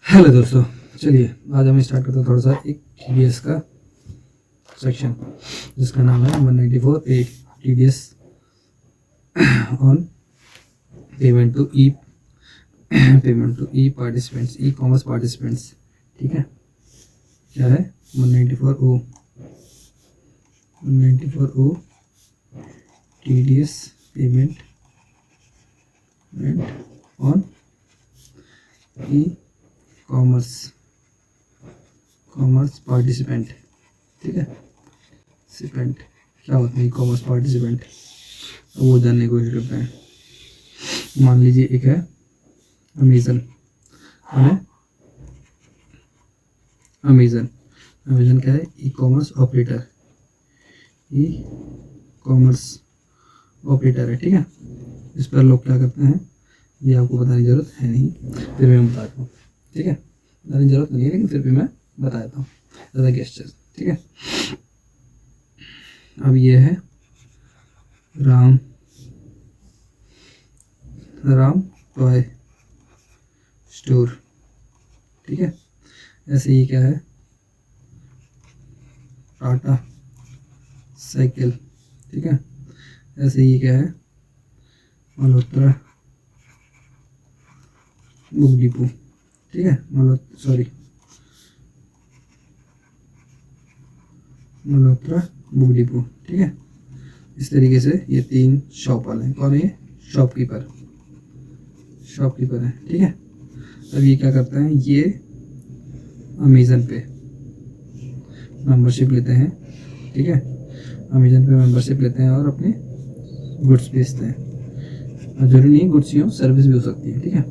Hello दोस्तों, चलिए आज हम स्टार्ट करते हैं थोड़ा सा एक TDS का सेक्शन जिसका नाम है 194 A TDS on payment to e participants, e commerce participants. ठीक है, क्या है 194 O TDS payment on e commerce participant. ठीक है, सिपेंट क्या होता है? ई कॉमर्स पार्टिसिपेंट, वो जानने की कोशिश करते हैं। मान लीजिए एक है अमेजन, अमेजन क्या है? ई कॉमर्स ऑपरेटर, है। ठीक है, इस पर लोग क्या करते हैं ये आपको बताने की जरूरत है नहीं, फिर मैं बताता हूँ। ठीक है, बताने की जरूरत नहीं है लेकिन फिर भी मैं बता देता हूँ ज़्यादा गेस्चर। ठीक है, अब ये है राम टॉय स्टोर। ठीक है, ऐसे ही क्या है टाटा साइकिल। ठीक है, ऐसे ही क्या है मल्होत्रा बुक डिपो। ठीक है, मल्होत्रा बुक डिपो। ठीक है, इस तरीके से ये तीन शॉप वाले हैं। कौन है ये? शॉपकीपर है। ठीक है, अब ये क्या करते हैं? ये अमेजन पे मेंबरशिप लेते हैं। ठीक है, अमेजन पे मेंबरशिप लेते हैं और अपने गुड्स बेचते हैं। जरूरी नहीं गुड्स ही हो, सर्विस भी हो सकती है। ठीक है,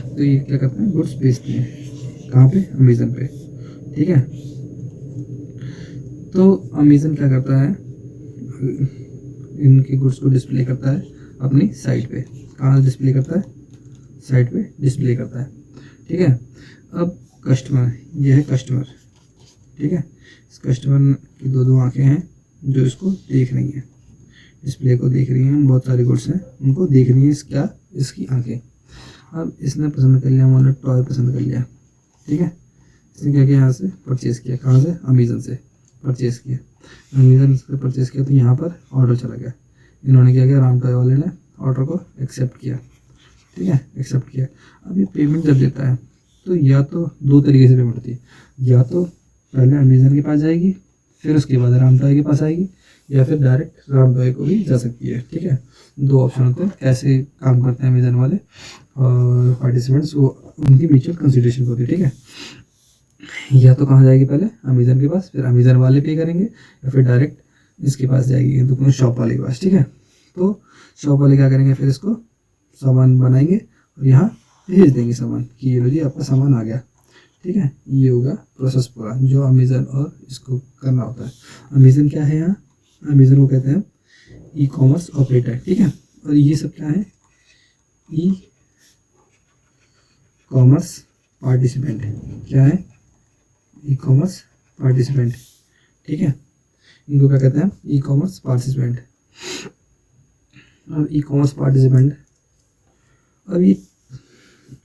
तो ये क्या करते हैं? गुड्स बेचते हैं। कहाँ पे? अमेजन पे। ठीक है, तो अमेजन क्या करता है? इनके गुड्स को डिस्प्ले करता है अपनी साइट पे। कहाँ डिस्प्ले करता है? साइट पे डिस्प्ले करता है। ठीक है, अब कस्टमर, ये है कस्टमर। ठीक है, इस कस्टमर की दो आंखें हैं जो इसको देख रही हैं, डिस्प्ले को देख रही हैं। बहुत सारे गुड्स हैं उनको देख रही हैं इसकी आंखें। अब इसने पसंद कर लिया, मतलब टॉय पसंद कर लिया। ठीक है, इसने क्या किया? यहाँ से परचेज़ किया। कहाँ से? अमेजन से परचेज़ किया। अमेजन से परचेज़ किया तो यहाँ पर ऑर्डर चला गया। इन्होंने क्या किया? राम टॉय वाले ने ऑर्डर को एक्सेप्ट किया। ठीक है, एक्सेप्ट किया। अब ये पेमेंट जब देता है तो या तो दो तरीके से पेमेंट होती है, या तो पहले अमेजन के पास जाएगी, फिर उसके बाद राम टॉय के पास आएगी, या फिर डायरेक्ट राम टॉय को भी जा सकती है। ठीक है, दो ऑप्शन होते हैं कैसे काम करते हैं अमेजन वाले और पार्टिसिपेंट्स, वो उनकी म्यूचुअल कंसिडरेशन होती है। ठीक है, या तो कहाँ जाएगी? पहले अमेजन के पास, फिर अमेजन वाले पे करेंगे, या फिर डायरेक्ट इसके पास जाएगी, दुकान शॉप वाले के पास। ठीक है, तो शॉप वाले क्या करेंगे? फिर इसको सामान बनाएंगे और यहाँ भेज देंगे सामान कि ये लो जी आपका सामान आ गया। ठीक है, ये होगा प्रोसेस पूरा जो अमेजन और इसको करना होता है। अमेजन क्या है? यहाँ अमेजन को कहते हैं ई कॉमर्स ऑपरेटर। ठीक है, और ये सब क्या है? ई कॉमर्स पार्टिसिपेंट। क्या है? ई कॉमर्स पार्टिसिपेंट। ठीक है, इनको क्या कहते हैं? ई कॉमर्स पार्टिसिपेंट। अब ई कॉमर्स पार्टिसिपेंट, अभी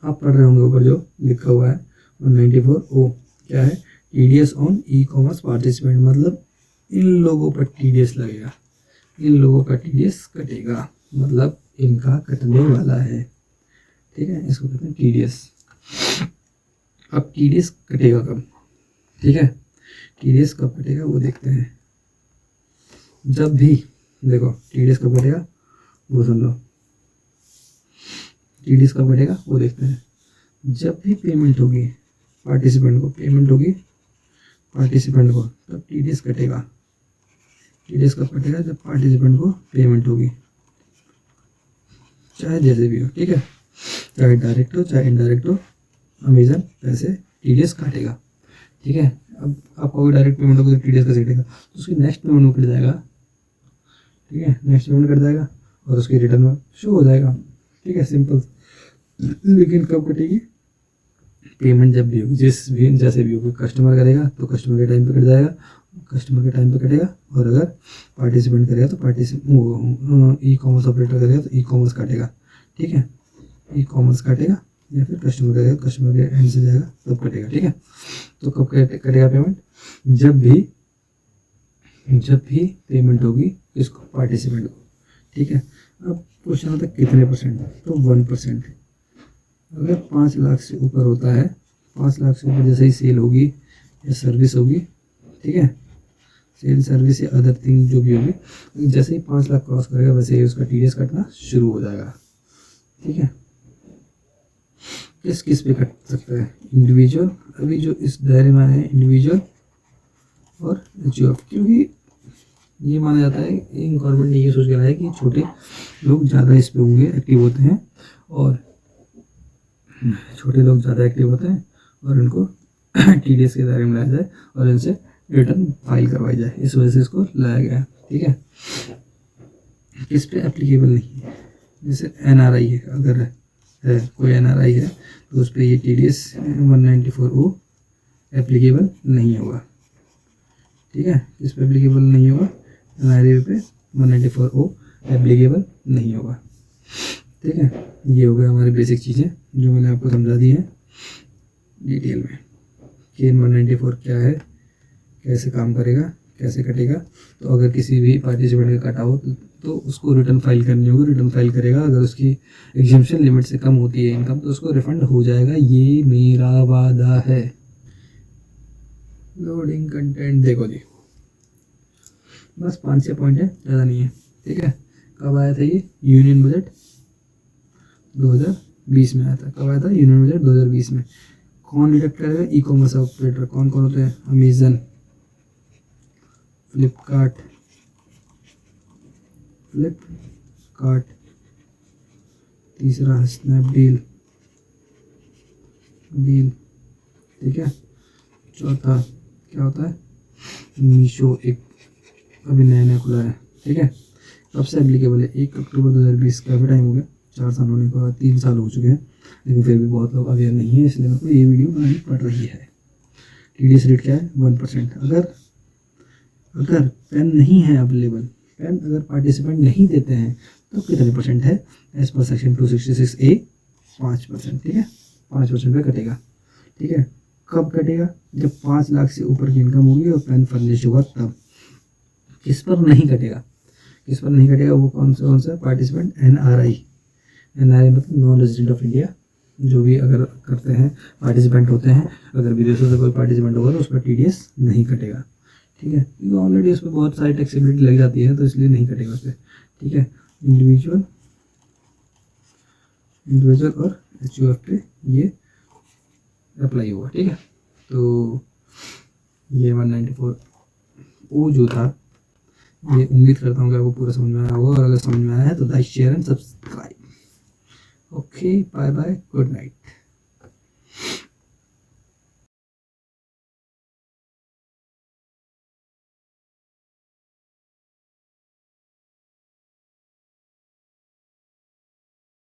आप पढ़ रहे होंगे ऊपर जो लिखा हुआ है 194 क्या है? TDS on e commerce participant, मतलब इन लोगों पर TDS लगेगा, इन लोगों का TDS कटेगा, मतलब इनका कटने वाला है। ठीक है, इसको कहते हैं TDS। अब TDS कटेगा कब? ठीक है, TDS कब कटेगा वो देखते हैं। जब भी देखो TDS कब कटेगा वो सुन लो। TDS कब कटेगा वो देखते हैं। जब भी पेमेंट होगी पार्टिसिपेंट को, तब TDS कटेगा। TDS कब कटेगा? जब पार्टिसिपेंट को पेमेंट होगी, चाहे जैसे भी हो। ठीक है, चाहे डायरेक्ट हो चाहे इनडायरेक्ट हो, अमेजन पैसे TDS काटेगा। ठीक है, अब आपको डायरेक्ट पेमेंट होगी तो TDS कैसे कटेगा? तो उसकी नेक्स्ट पेमेंट कट जाएगा। ठीक है, नेक्स्ट पेमेंट कट जाएगा और उसकी रिटर्न में शो हो जाएगा। ठीक है, सिंपल। लेकिन कब कटेगी? पेमेंट जब भी होगी, जैसे भी होगी। कस्टमर करेगा तो कस्टमर के टाइम पे कट जाएगा, कटेगा। और अगर पार्टिसिपेंट करेगा तो ई कॉमर्स ऑपरेटर करेगा तो ई कॉमर्स काटेगा। ठीक है, ई कॉमर्स काटेगा या फिर कस्टमर देगा, कस्टमर के एंड से जाएगा तब कटेगा। ठीक है, तो कब कटेगा पेमेंट? जब भी पेमेंट होगी किसको? पार्टिसिपेंट को। ठीक है, अब क्वेश्चन होता है कितने परसेंट? तो 1%। अगर 5 लाख से ऊपर होता है, 5 लाख से ऊपर जैसे ही सेल होगी या सर्विस होगी, ठीक है, सेल सर्विस या अदर थिंग जो भी होगी, जैसे ही 5 लाख क्रॉस करेगा वैसे ही उसका TDS कटना शुरू हो जाएगा। ठीक है, किस पे कट सकता है? इंडिविजुअल, अभी जो इस दायरे में आए हैं इंडिविजुअल और HUF, क्योंकि ये माना जाता है, गवर्नमेंट ने ये सोच के लाया है कि छोटे लोग ज़्यादा इस पे होंगे, एक्टिव होते हैं, और छोटे लोग ज़्यादा एक्टिव होते हैं और इनको TDS के दायरे में लाया जाए और इनसे रिटर्न फाइल करवाई जाए, इस वजह से इसको लाया गया है। ठीक है, किस पे एप्लीकेबल नहीं है? जैसे NRI है, अगर है कोई NRI है तो उस पर ये TDS 194O एप्लीकेबल नहीं होगा। ठीक है, किस पे एप्लीकेबल नहीं होगा? NRI पे 194O एप्लीकेबल नहीं होगा। ठीक है, ये हो गया हमारी बेसिक चीज़ें जो मैंने आपको समझा दी हैं डिटेल में कि 194 क्या है, कैसे काम करेगा, कैसे कटेगा। तो अगर किसी भी पार्टिसिपेंट का कटा हो तो उसको रिटर्न फाइल करनी होगी, रिटर्न फाइल करेगा। अगर उसकी एग्जेम्पशन लिमिट से कम होती है इनकम तो उसको रिफंड हो जाएगा, ये मेरा वादा है। लोडिंग कंटेंट देखो जी, बस 5-6 पॉइंट है, ज़्यादा नहीं है। ठीक है, कब आया था ये? यूनियन बजट 2020 में आया था। कब आया था? यूनियन बजट 2020 में। कौन डिडक्ट करेगा? E commerce operator. कौन कौन होते हैं? अमेजन, फ्लिपकार्ट, तीसरा स्नैपडील, ठीक है, चौथा क्या होता है? मीशो, एक अभी नया खुला है। ठीक है, कब से एप्लीकेबल है? 1 अक्टूबर 2020। काफ़ी टाइम हो गया, 4 साल होने के बाद, 3 साल हो चुके हैं, लेकिन फिर भी बहुत लोग अवेयर नहीं है, इसलिए मेरे को ये वीडियो बनानी पड़ रही है। TDS रेट क्या है? 1%। अगर पेन नहीं है अवेलेबल, पेन अगर पार्टिसिपेंट नहीं देते हैं तो कितने परसेंट है? As per section 266A 5%। ठीक है, 5% पे कटेगा। ठीक है, कब कटेगा? जब 5 लाख से ऊपर की इनकम होगी और पेन फर्निश होगा तब। किस पर नहीं कटेगा? वो कौन सा पार्टिसिपेंट? NRI मतलब नॉन रेजिडेंट ऑफ इंडिया, जो भी अगर करते हैं, पार्टिसिपेंट होते हैं, अगर विदेशों से कोई पार्टिसिपेंट होगा तो उस पर TDS नहीं कटेगा। ठीक है, क्योंकि ऑलरेडी उस पर बहुत सारी टैक्सेबिलिटी लग जाती है, तो इसलिए नहीं कटेगा उस पर। ठीक है, इंडिविजुअल और HUF पे ये अप्लाई होगा। ठीक है, तो ये 194O जो था, ये उम्मीद करता हूँ कि आपको पूरा समझ में आया होगा, और अगर समझ में आया है तो like, share and subscribe. Okay, bye bye, good night.